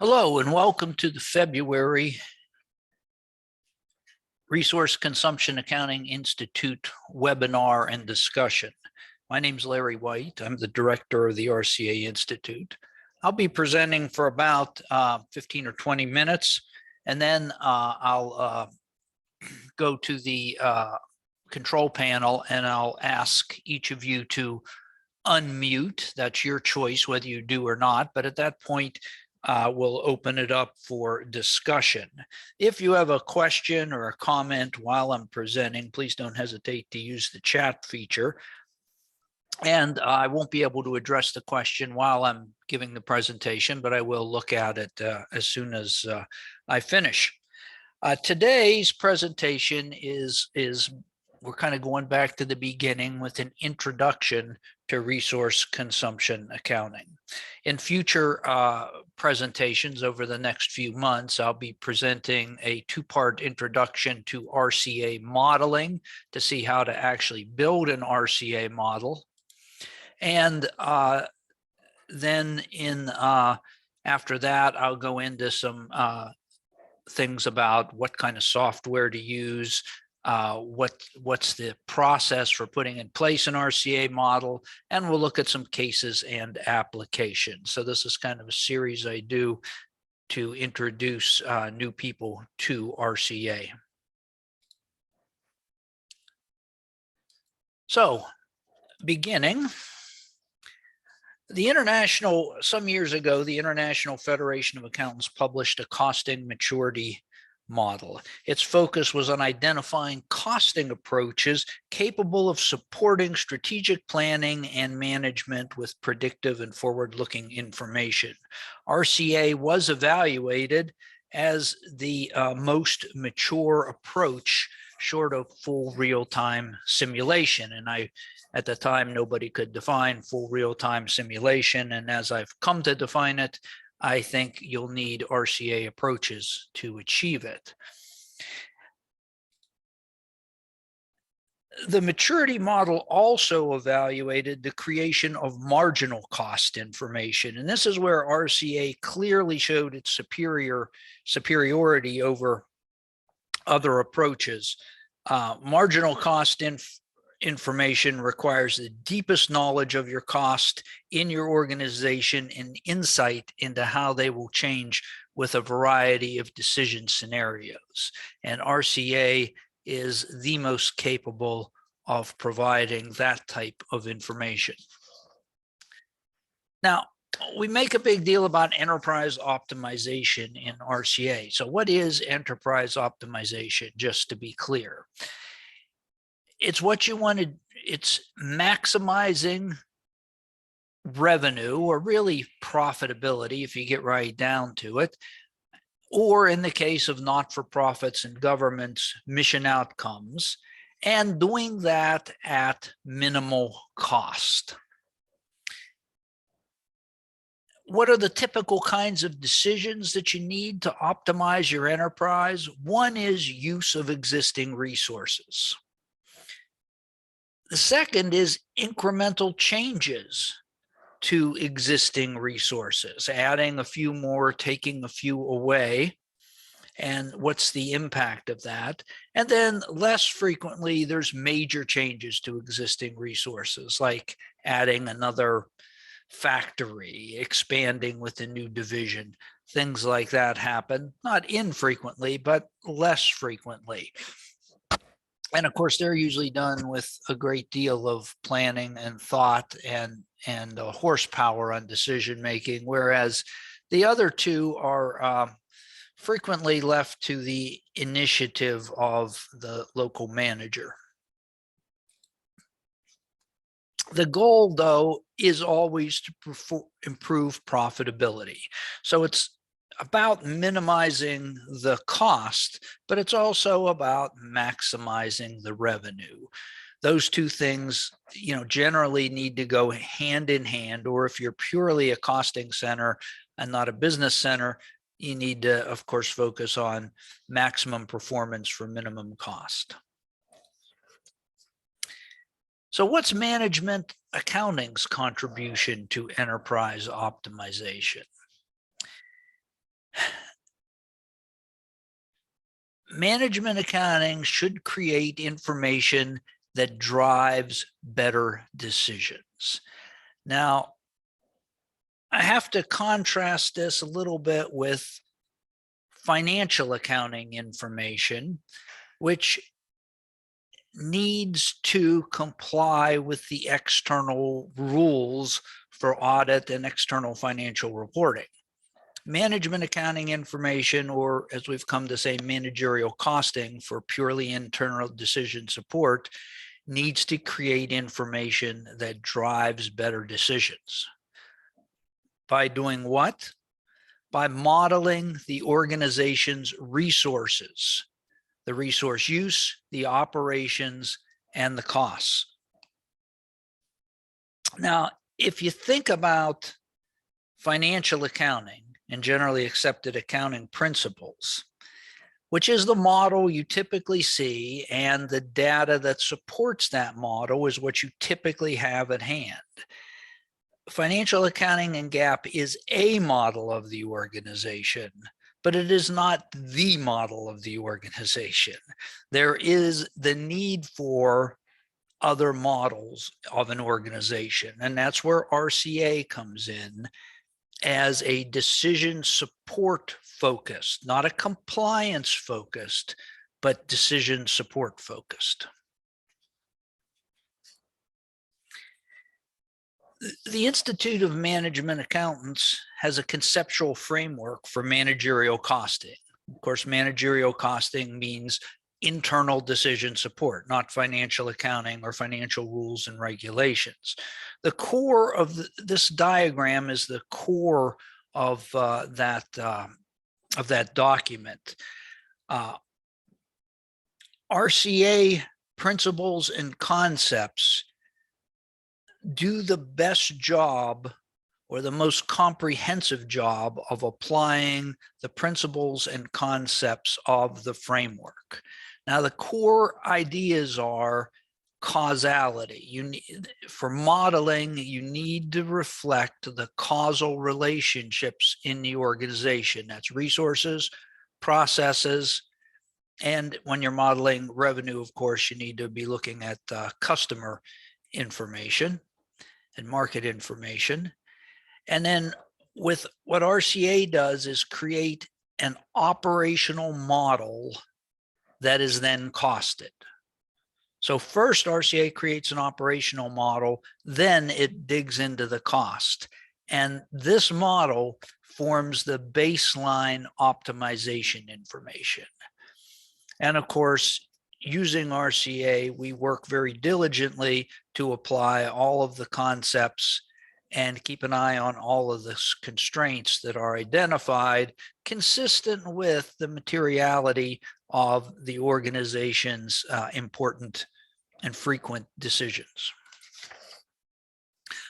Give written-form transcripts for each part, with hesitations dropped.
Hello and welcome to the February Resource Consumption Accounting Institute webinar and discussion. My name is Larry White. I'm the director of the RCA Institute. I'll be presenting for about 15 or 20 minutes, and then I'll go to the control panel and I'll ask each of you to unmute. That's your choice whether you do or not, but at that point, we'll open it up for discussion. If you have a question or a comment while I'm presenting, please don't hesitate to use the chat feature. And I won't be able to address the question while I'm giving the presentation, but I will look at it as soon as I finish. Today's presentation is we're kind of going back to the beginning with an introduction to resource consumption accounting. In future presentations over the next few months, I'll be presenting a two-part introduction to RCA modeling to see how to actually build an RCA model. And then after that, I'll go into some things about what kind of software to use, what's the process for putting in place an RCA model, and we'll look at some cases and applications. So this is kind of a series I do to introduce new people to RCA. So beginning, some years ago, the International Federation of Accountants published a costing maturity model. Its focus was on identifying costing approaches capable of supporting strategic planning and management with predictive and forward-looking information. RCA was evaluated as the most mature approach short of full real-time simulation. And at the time, nobody could define full real-time simulation. And as I've come to define it, I think you'll need RCA approaches to achieve it. The maturity model also evaluated the creation of marginal cost information. And this is where RCA clearly showed its superiority over other approaches. Marginal cost information requires the deepest knowledge of your cost in your organization and insight into how they will change with a variety of decision scenarios. And RCA is the most capable of providing that type of information. Now, we make a big deal about enterprise optimization in RCA. So what is enterprise optimization, just to be clear? It's what you want to, it's maximizing revenue, or really profitability if you get right down to it, or in the case of not-for-profits and governments, mission outcomes, and doing that at minimal cost. What are the typical kinds of decisions that you need to optimize your enterprise? One is use of existing resources. The second is incremental changes to existing resources, adding a few more, taking a few away, and what's the impact of that? And then less frequently, there's major changes to existing resources, like adding another factory, expanding with a new division. Things like that happen, not infrequently, but less frequently. And of course, they're usually done with a great deal of planning and thought and horsepower on decision making, whereas the other two are frequently left to the initiative of the local manager. The goal, though, is always to improve profitability. So it's about minimizing the cost, but it's also about maximizing the revenue. Those two things, generally need to go hand in hand, or if you're purely a costing center and not a business center, you need to, of course, focus on maximum performance for minimum cost. So what's management accounting's contribution to enterprise optimization? management accounting should create information that drives better decisions. Now, I have to contrast this a little bit with financial accounting information, which needs to comply with the external rules for audit and external financial reporting. Management accounting information, or as we've come to say, managerial costing for purely internal decision support, needs to create information that drives better decisions. By doing what? By modeling the organization's resources, the resource use, the operations, and the costs. Now, if you think about financial accounting and generally accepted accounting principles, which is the model you typically see, and the data that supports that model is what you typically have at hand. Financial accounting and GAAP is a model of the organization, but it is not the model of the organization. There is the need for other models of an organization, and that's where RCA comes in as a decision support focused, not a compliance focused, but decision support focused. The Institute of Management Accountants has a conceptual framework for managerial costing. Of course, managerial costing means internal decision support, not financial accounting or financial rules and regulations. The core of this diagram is the core of that document. RCA principles and concepts do the best job or the most comprehensive job of applying the principles and concepts of the framework. Now, the core ideas are causality. For modeling, you need to reflect the causal relationships in the organization. That's resources, processes, and when you're modeling revenue, of course, you need to be looking at customer information and market information. And then with what RCA does is create an operational model that is then costed. So first RCA creates an operational model, then it digs into the cost. And this model forms the baseline optimization information. And of course, using RCA, we work very diligently to apply all of the concepts and keep an eye on all of the constraints that are identified, consistent with the materiality of the organization's important and frequent decisions.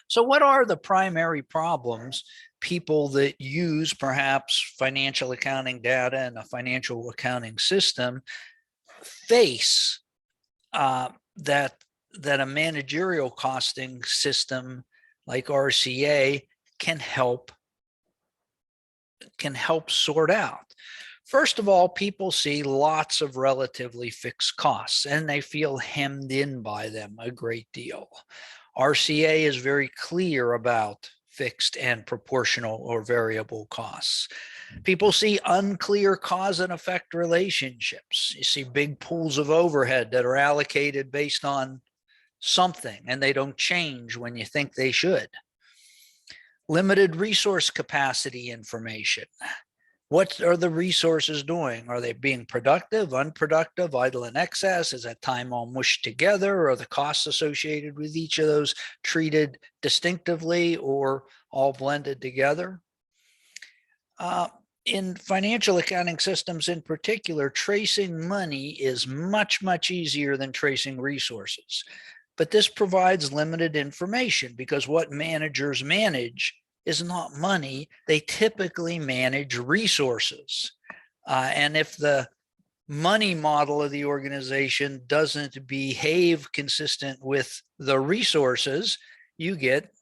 So what are the primary problems people that use perhaps financial accounting data and a financial accounting system face that a managerial costing system like RCA can help sort out? First of all, people see lots of relatively fixed costs and they feel hemmed in by them a great deal. RCA is very clear about fixed and proportional or variable costs. People see unclear cause and effect relationships. You see big pools of overhead that are allocated based on something and they don't change when you think they should. Limited resource capacity information. What are the resources doing? Are they being productive, unproductive, idle in excess? Is that time all mushed together? Or are the costs associated with each of those treated distinctively or all blended together? In financial accounting systems in particular, tracing money is much, much easier than tracing resources. But this provides limited information because what managers manage is not money. They typically manage resources. And if the money model of the organization doesn't behave consistent with the resources, you get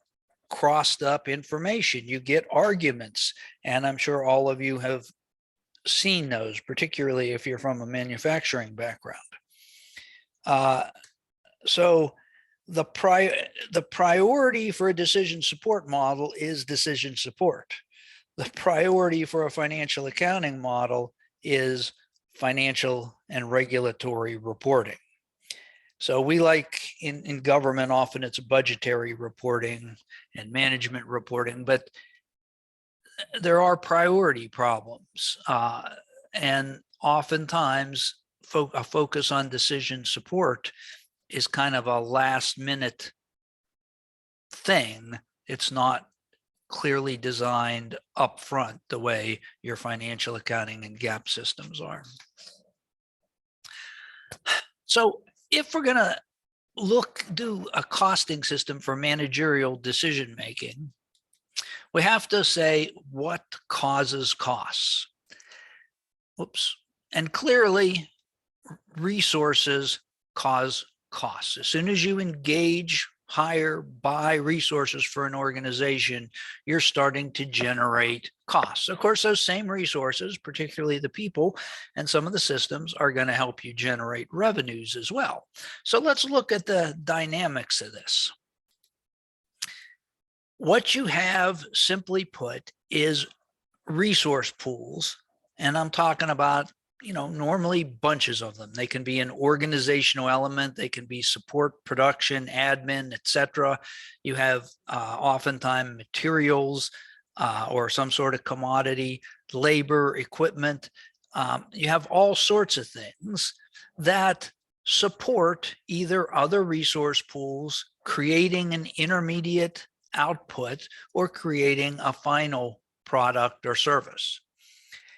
crossed up information, you get arguments. And I'm sure all of you have seen those, particularly if you're from a manufacturing background. So the priority for a decision support model is decision support. The priority for a financial accounting model is financial and regulatory reporting. So we like in government, often it's budgetary reporting and management reporting, but there are priority problems. And oftentimes a focus on decision support is kind of a last minute thing. It's not clearly designed up front the way your financial accounting and GAAP systems are. So if we're going to do a costing system for managerial decision making, we have to say what causes costs. Oops. And clearly, resources cause costs. As soon as you engage, hire, buy resources for an organization, you're starting to generate costs. Of course, those same resources, particularly the people and some of the systems, are going to help you generate revenues as well. So let's look at the dynamics of this. What you have, simply put, is resource pools, and I'm talking about, normally bunches of them. They can be an organizational element, they can be support, production, admin, etc. You have oftentimes materials or some sort of commodity, labor, equipment. You have all sorts of things that support either other resource pools, creating an intermediate output, or creating a final product or service.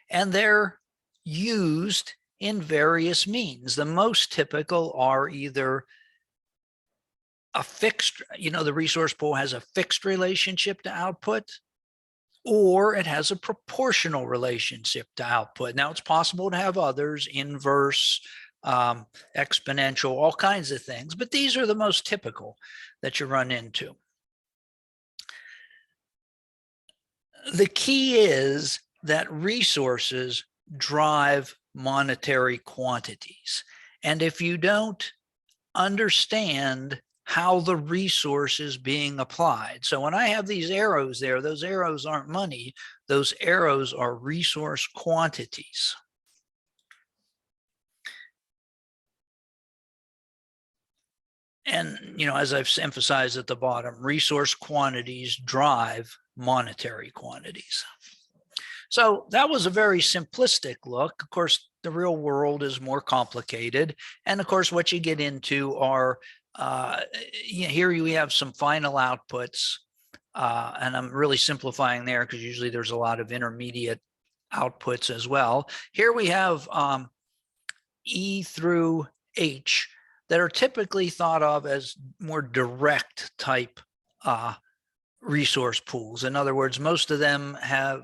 And they're used in various means. The most typical are either a fixed, the resource pool has a fixed relationship to output, or it has a proportional relationship to output. Now, it's possible to have others, inverse, exponential, all kinds of things, but these are the most typical that you run into. The key is that resources drive monetary quantities. And if you don't understand how the resource is being applied. So when I have these arrows there, those arrows aren't money, those arrows are resource quantities. And, as I've emphasized at the bottom, resource quantities drive monetary quantities. So that was a very simplistic look. Of course, the real world is more complicated. And of course, what you get into are, here we have some final outputs. And I'm really simplifying there because usually there's a lot of intermediate outputs as well. Here we have E through H that are typically thought of as more direct type resource pools. In other words, most of them have,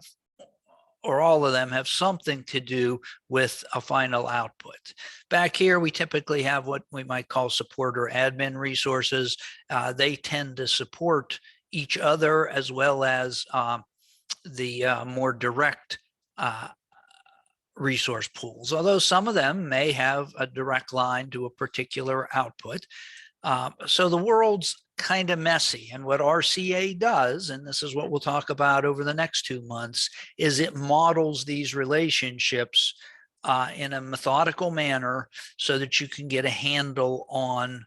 or all of them have, something to do with a final output. Back here, we typically have what we might call support or admin resources. They tend to support each other as well as the more direct resource pools, although some of them may have a direct line to a particular output. So the world's kind of messy. And what RCA does, and this is what we'll talk about over the next 2 months, is it models these relationships in a methodical manner so that you can get a handle on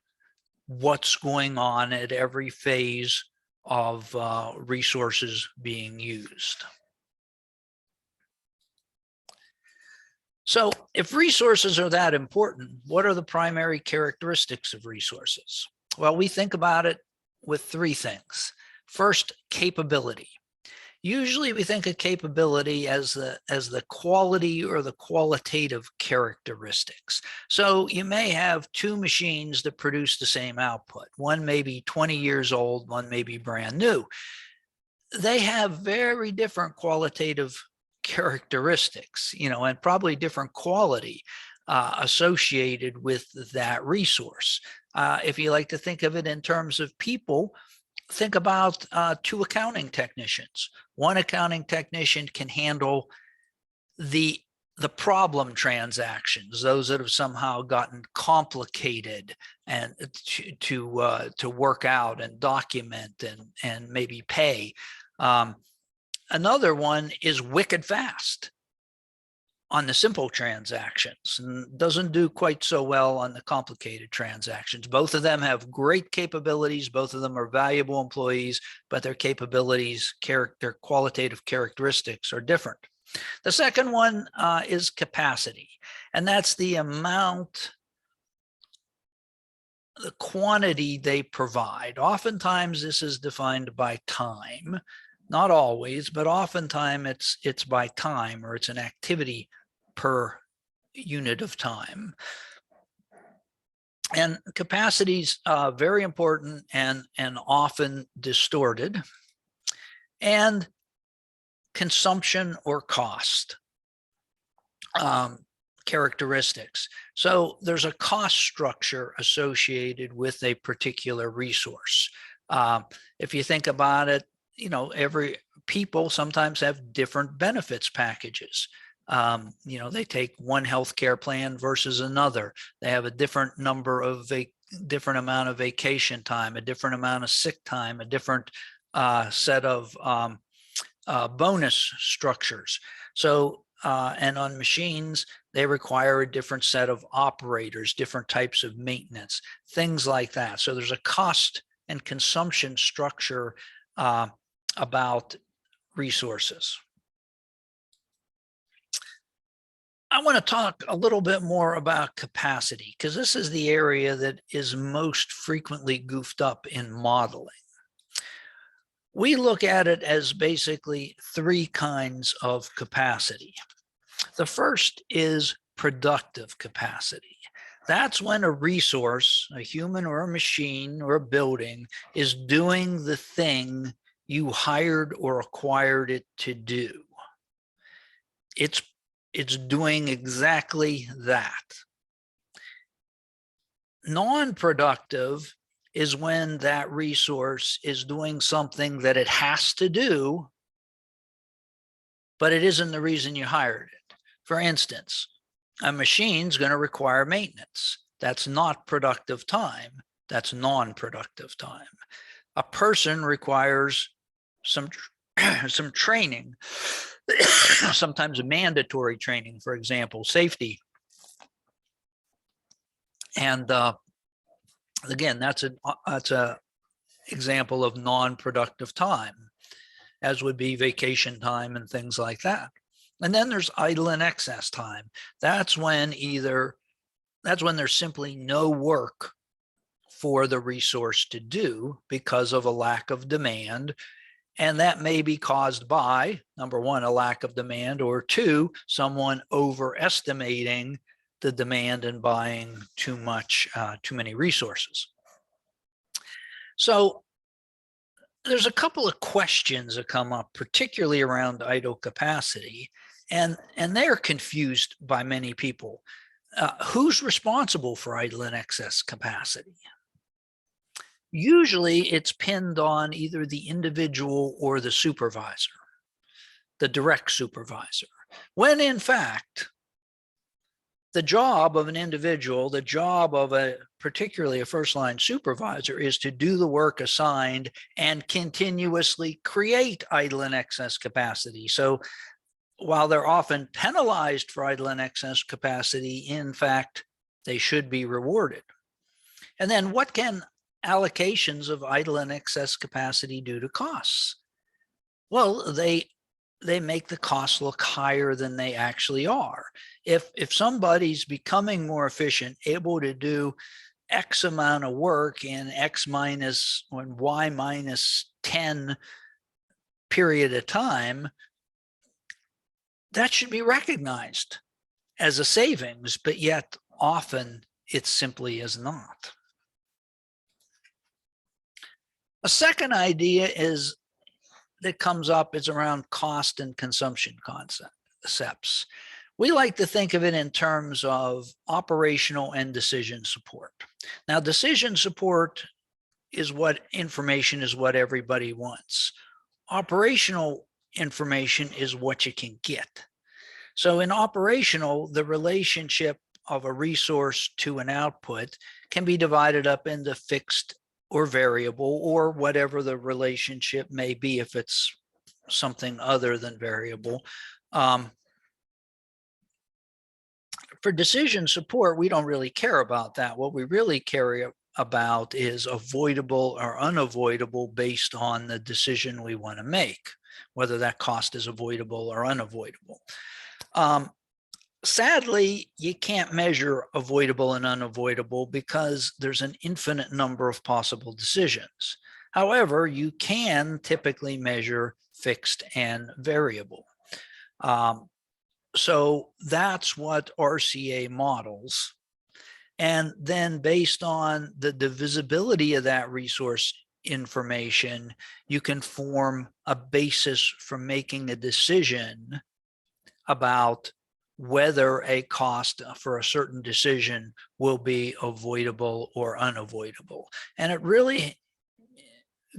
what's going on at every phase of resources being used. So if resources are that important, what are the primary characteristics of resources? Well, we think about it with 3 things. First, capability. Usually we think of capability as the quality or the qualitative characteristics. So you may have 2 machines that produce the same output. One may be 20 years old, one may be brand new. They have very different qualitative characteristics, and probably different quality associated with that resource. If you like to think of it in terms of people, think about 2 accounting technicians. One accounting technician can handle the the problem transactions, those that have somehow gotten complicated and to work out and document and maybe pay. Another one is wicked fast on the simple transactions and doesn't do quite so well on the complicated transactions. Both of them have great capabilities. Both of them are valuable employees, but their capabilities, their qualitative characteristics are different. The second one is capacity, and that's the amount, the quantity they provide. Oftentimes this is defined by time, not always, but oftentimes it's by time, or it's an activity per unit of time. And capacity is very important and often distorted. And consumption or cost characteristics. So there's a cost structure associated with a particular resource. If you think about it, every people sometimes have different benefits packages. They take one healthcare plan versus another. They have a different number of different amount of vacation time, a different amount of sick time, a different set of bonus structures. So, and on machines, they require a different set of operators, different types of maintenance, things like that. So there's a cost and consumption structure about resources. I want to talk a little bit more about capacity, because this is the area that is most frequently goofed up in modeling. We look at it as basically three kinds of capacity. The first is productive capacity. That's when a resource, a human or a machine or a building, is doing the thing you hired or acquired it to do. It's doing exactly that. Non-productive is when that resource is doing something that it has to do, but it isn't the reason you hired it. For instance, a machine's going to require maintenance. That's not productive time. That's non-productive time. A person requires some training, sometimes mandatory training, for example, safety. And again, that's a example of non-productive time, as would be vacation time and things like that. And then there's idle and excess time. That's when there's simply no work for the resource to do because of a lack of demand. And that may be caused by, number one, a lack of demand, or two, someone overestimating the demand and buying too many resources. So there's a couple of questions that come up, particularly around idle capacity, and they're confused by many people. Who's responsible for idle and excess capacity? Usually it's pinned on either the individual or the supervisor, the direct supervisor, when in fact, the job of an individual, the job of particularly a first-line supervisor, is to do the work assigned and continuously create idle and excess capacity. So while they're often penalized for idle and excess capacity, in fact, they should be rewarded. And then what can allocations of idle and excess capacity do to costs? Well, they make the costs look higher than they actually are. If somebody's becoming more efficient, able to do X amount of work in X minus or Y minus 10 period of time, that should be recognized as a savings, but yet often it simply is not. A second idea that comes up is around cost and consumption concepts. We like to think of it in terms of operational and decision support. Now, decision support is what everybody wants. Operational information is what you can get. So in operational, the relationship of a resource to an output can be divided up into fixed or variable, or whatever the relationship may be if it's something other than variable. For decision support, we don't really care about that. What we really care about is avoidable or unavoidable based on the decision we want to make, whether that cost is avoidable or unavoidable. Sadly, you can't measure avoidable and unavoidable because there's an infinite number of possible decisions. However, you can typically measure fixed and variable. So that's what RCA models. And then based on the divisibility of that resource information, you can form a basis for making a decision about whether a cost for a certain decision will be avoidable or unavoidable. And it really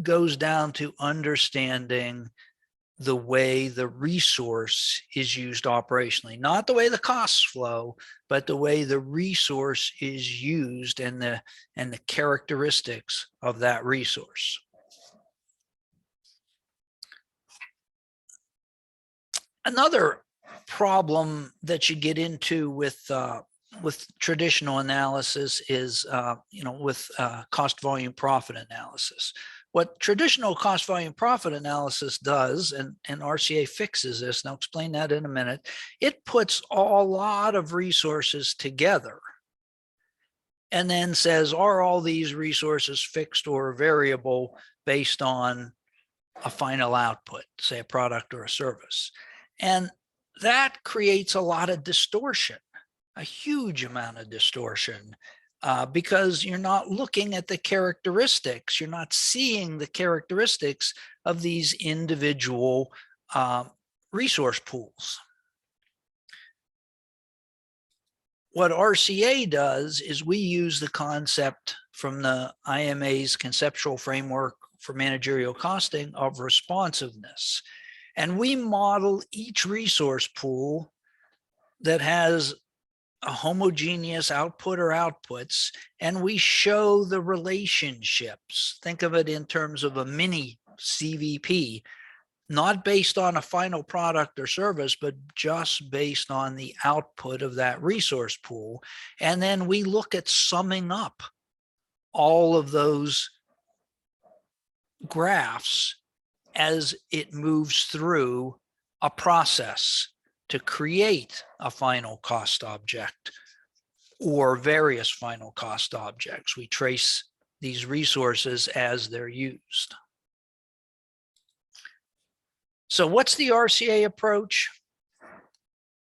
goes down to understanding the way the resource is used operationally, not the way the costs flow, but the way the resource is used and the characteristics of that resource. Another problem that you get into with traditional analysis is, with cost volume profit analysis. What traditional cost volume profit analysis does, and RCA fixes this, and I'll explain that in a minute, it puts a lot of resources together and then says, are all these resources fixed or variable based on a final output, say a product or a service? And that creates a lot of distortion, a huge amount of distortion, because you're not looking at the characteristics. You're not seeing the characteristics of these individual resource pools. What RCA does is we use the concept from the IMA's conceptual framework for managerial costing of responsiveness. And we model each resource pool that has a homogeneous output or outputs, and we show the relationships. Think of it in terms of a mini CVP, not based on a final product or service, but just based on the output of that resource pool. And then we look at summing up all of those graphs as it moves through a process to create a final cost object or various final cost objects. We trace these resources as they're used. So what's the RCA approach?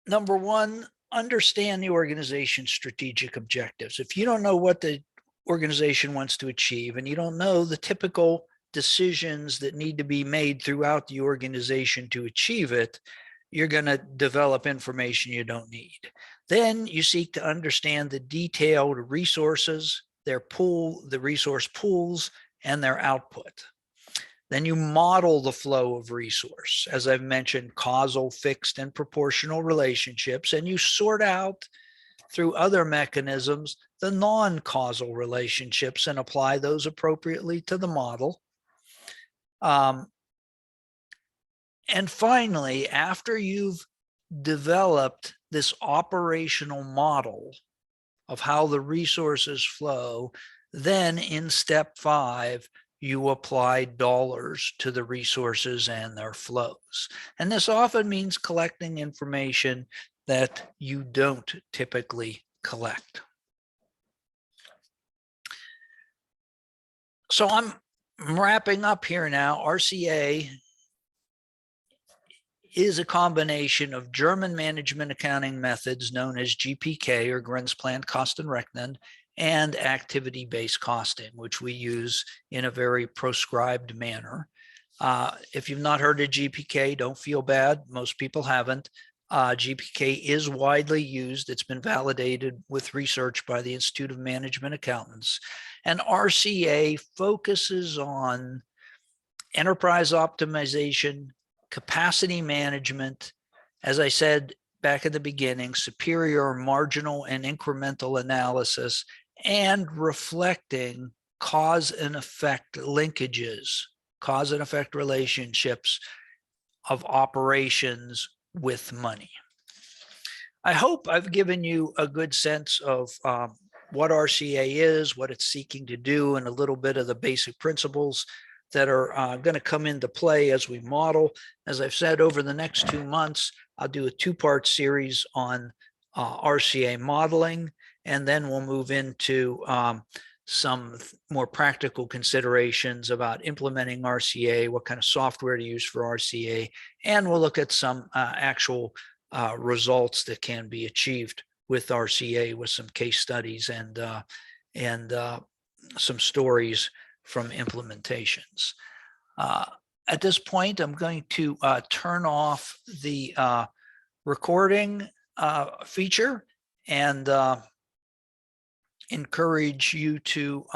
Number one, understand the organization's strategic objectives. If you don't know what the organization wants to achieve, and you don't know the typical decisions that need to be made throughout the organization to achieve it, you're going to develop information you don't need. Then you seek to understand the detailed resources, their pool, the resource pools, and their output. Then you model the flow of resource. As I've mentioned, causal, fixed, and proportional relationships, and you sort out through other mechanisms the non-causal relationships and apply those appropriately to the model. And finally, after you've developed this operational model of how the resources flow, then in step 5, you apply dollars to the resources and their flows. And this often means collecting information that you don't typically collect. So I'm wrapping up here now. RCA is a combination of German management accounting methods known as GPK, or Grenzplan Kostenrechnen, and activity-based costing, which we use in a very proscribed manner. If you've not heard of GPK, don't feel bad. Most people haven't. GPK is widely used. It's been validated with research by the Institute of Management Accountants. And RCA focuses on enterprise optimization, capacity management, as I said, back at the beginning, superior marginal and incremental analysis, and reflecting cause and effect linkages, cause and effect relationships of operations with money. I hope I've given you a good sense of what RCA is, what it's seeking to do, and a little bit of the basic principles that are going to come into play as we model. As I've said, over the next 2 months, I'll do a 2-part series on RCA modeling, and then we'll move into some more practical considerations about implementing RCA, what kind of software to use for RCA, and we'll look at some actual results that can be achieved with RCA with some case studies and some stories from implementations. At this point, I'm going to turn off the recording feature and encourage you to